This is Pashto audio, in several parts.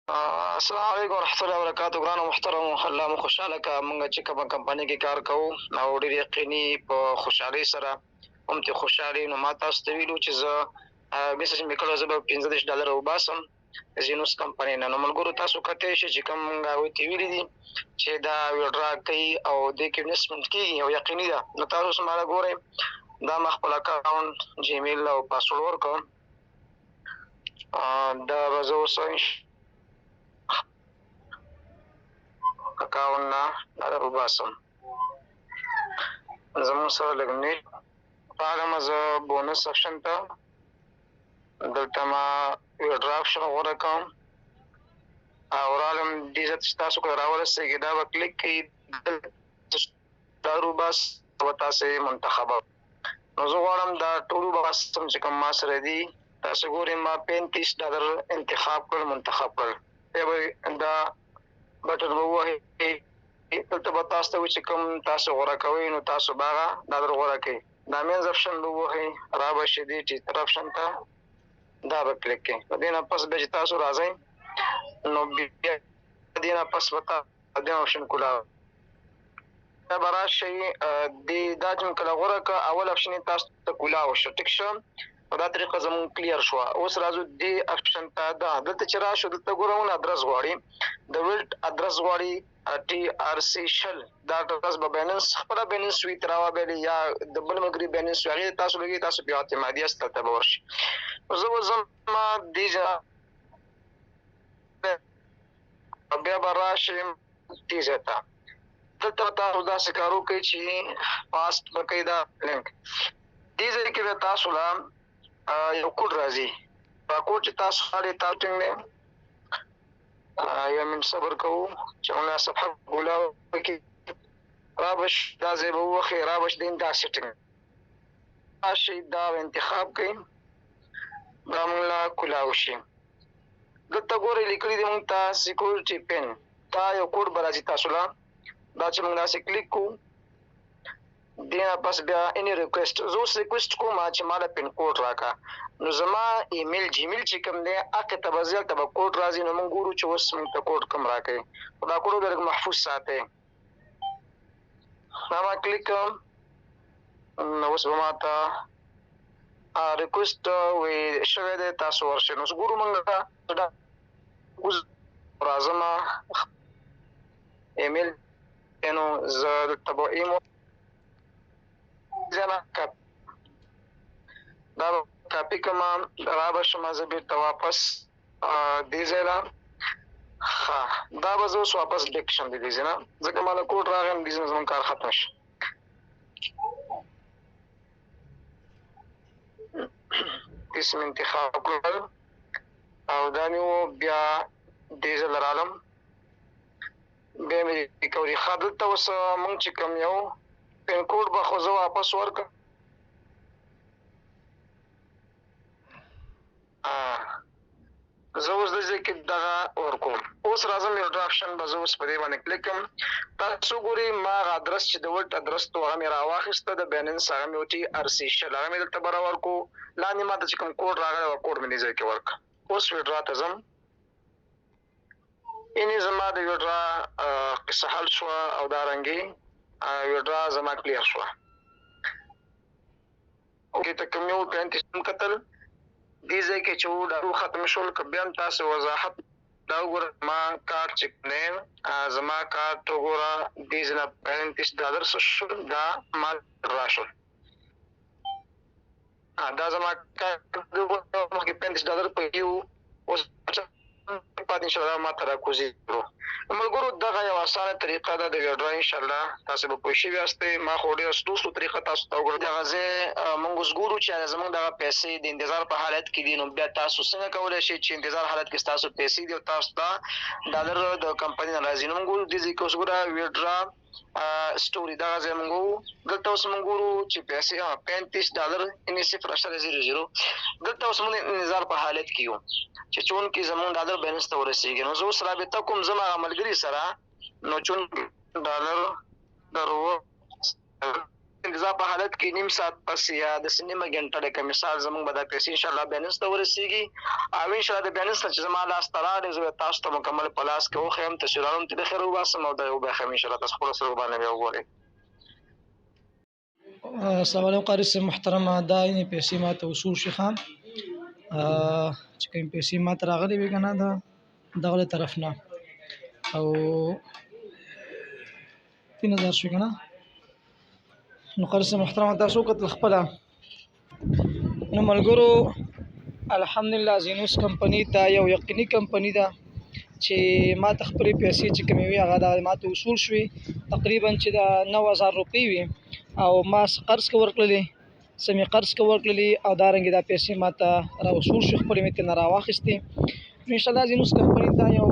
السلام علیکم ورحمۃ اللہ وبرکاتہ. ګران او محترم الله مو خوشحاله کا مونږ چې کومه کمپنۍ کې کار کوو او ډېر یقیني په خوشحالۍ سره هم ته خوشحالي نو ما تاسو ته ویلو چې زه میسج مې کړی زه به $15 وباسم زینوس کمپنۍ نه. نو ملګرو تاسو کتلی شئ چې کوم مونږ هغوی ته ویلي دي چې دا ویډرا کوي او دې کې انویسټمنټ کېږي او یقیني ده. نو تاسو اوس ماله ګورئ دا ما خپل اکاونټ جیمیل او پاسورډ ورکړم. دا به زه اوس اکاونټ نه وباسم. زموږ سره لږ نیټ راغلم زه بونس آپشن ته دلته ما ویډرا آپشن غوره کوم او رالم دې ځای ته چې تاسو کله راورسېږي دا به کلیک کوي دا وباس به تاسې منتخبه. نو زه غواړم دا ټول وباسم چې کوم ما سره دي. تاسو ګورئ ما $35 انتخاب کړل منتخب کړل. بیا به دا بټن به ووهئ دلته به تاسو ته وي چې کوم تاسو غوره کوئ نو تاسو به هغه ډالر غوره کوئ. دا مینز آپشن به ووهئ را به شي دې ټیچر آپشن ته دا به کلیک کوئ. په دې نه پس بیا چې تاسو راځئ نو بیا دې نه پس به تاسو دې آپشن کولاو بیا به راشئ دا چې مو کله غوره کړه اول آپشن یې تاسو ته کولاو شو. ټیک شو په دا طریقه زموږ کلیر شوه. اوس راځو دې آپشن ته دلته چې راشو دلته ګورو ادرس غواړي د ولټ ادرس غواړي TRC شل دا ادرس به بیننس خپله بیننس وي ترې راوبیلي یا د بل ملګري بیننس وي هغې تاسو لګوي تاسو بیا اعتمادي هسته ته به ورشي. زه به ځم دې بیا به راشم دې ځای ته دلته تاسو داسې کار وکړئ چې پاسټ به کوئ دا لینک دې ځای کې به تاسو له یو کوډ راځي. دا کوډ چې تاسو غواړئ تاسو ټینګ دی یو منټ صبر کوو چې موږ صفحه کولاو کې رابش دا ځای به ووښئ رابش دین دا سیټینګ راشئ دا انتخاب کوئ دا موږ له کولاو شي. دلته ګورئ لیکلي دي موږ ته سیکورټي پین دا یو کوډ به راځي تاسو له دا چې موږ داسې کلیک کوو دې نه پس بیا اني ریکویسټ زه اوس ریکویسټ کوم چې ما له پین کوډ راکړه نو زما ایمیل جیمیل چې کوم دی هغې ته به ځي هلته به کوډ راځي نو موږ ګورو چې اوس موږ ته کوډ کوم راکوي خو دا کوډ به لږ محفوظ ساتئ. دا ما کلیک کړم نو اوس به ما ته ریکویسټ وی شوی دی تاسو ورشئ. نو اوس ګورو موږ اوس راځم ایمیل نو زه دلته به ایمو دا به کاپي کړم را به شم زه بېرته واپس دې ځای له دا به زه اوس واپس بیک شم د دې ځای نه ځکه ما له کوډ راغی نو دې ځای نه زموږ کار ختم شي. اسم انتخاب کړل او دا مې و بیا دې ځای له رالم بیا مې ریکوري ښه دلته اوس مونږ چې کوم یو پین کوډ به خو زه واپس ورکړم زه اوس دې ځای کې دغه ورکوم. اوس راځم یو آپشن به زه اوس په دې باندې کلیک کړم تاسو ګورئ ما هغه ادرس چې د ولټ ادرس تو هغه مې راواخېسته د بیننس هغه مې TRC شل هغه مې دلته به راورکړو لاندې ما ته چې کوم کوډ راغلی هغه کوډ مې دې ځای کې ورکړه. اوس ویډرا ته ځم اینې زما د ویډرا قصه حل شوه او دارنګې ویډرا زما کلیر شوه. اوکې ته کوم یو کتل دې ځای کې چې ډارو ختم شول که بیا هم تاسو وضاحت دا وګوره ما کارډ چې دی زما کارډ وګوره دې ځای نه $35 شو دا ما راشول دا زما کارډ مخکې $35 پکې وو اوس پاتې انشاءالله ما ته راکوزي کړو. ملګرو دغه یو اسانه طریقه ده د ویډرا انشاءالله تاسو به پوه شوي یاستئ. ما خو ډېره ستوستو طریقه تاسو ته وګوره دغه ځای موږ اوس ګورو چې زموږ دغه پیسې د انتظار په حالت کې دي نو بیا تاسو څنګه کولی شئ چې انتظار حالت کې ستاسو پیسې دي او تاسو ته ډالر د کمپنۍ نه راځي. نو موږ ګورو دې ځای کې اوس ګوره ویډرا سټوري دغه ځای موږ وو دلته اوس موږ ګورو چې پیسې $35 یعنې 0.00 دلته اوس موږ انتظار په حالت کې یو چې چونکې زموږ ډالر بیننس ته ورسېږي نو زه اوس رابطه کوم زما هغه ملګري سره نو چون ډالر انتظار په حالت کې نیم ساعت پس یا د نیمه ګنټه لکه مثال زموږ به دا پیسې انشاءالله بیلنس ته ورسېږي او انشاءالله د بیلنس نه چې زما لاس ته راغلې زه به تاسو ته مکمل په لاس کې وښیم تصویرونه هم ترې د خیر وباسم او دا وبخیم انشاءالله تاسو خپلو سترګو باندې بیا وګورئ. السلام علیکم قاری صاحب محترمه، دا یعنې پیسې ما ته وصول شي ښه چې کوم پیسې ما ته راغلې وي که نه د دغه طرف نه او 3000 شوي که نه. نو قاری صاحب محترمه تاسو وکتل خپله نو ملګرو الحمدلله زینوس کمپنۍ دا یو یقیني کمپنۍ ده چې ما ته خپلې پیسې چې کومې وي هغه دغه ما ته وصول شوې تقریبا چې د 9000 روپۍ وي او ما قرض کې ورکړلې څه مې قرض کې ورکړلې او دارنګې دا پیسې ما ته راوصول شوې خپلې مې ترېنه راواخیستې. نو انشاءالله زینوس کمپنۍ دا یو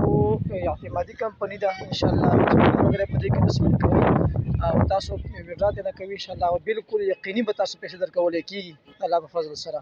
اعتمادي کمپنۍ ده انشاءالله وغیرہ په دې کې نصیب کوي او تاسو ویډرا ترېنه کوي انشاءالله او بالکل یقیني به تاسو پیسې درکولی کېږي الله په فضل سره.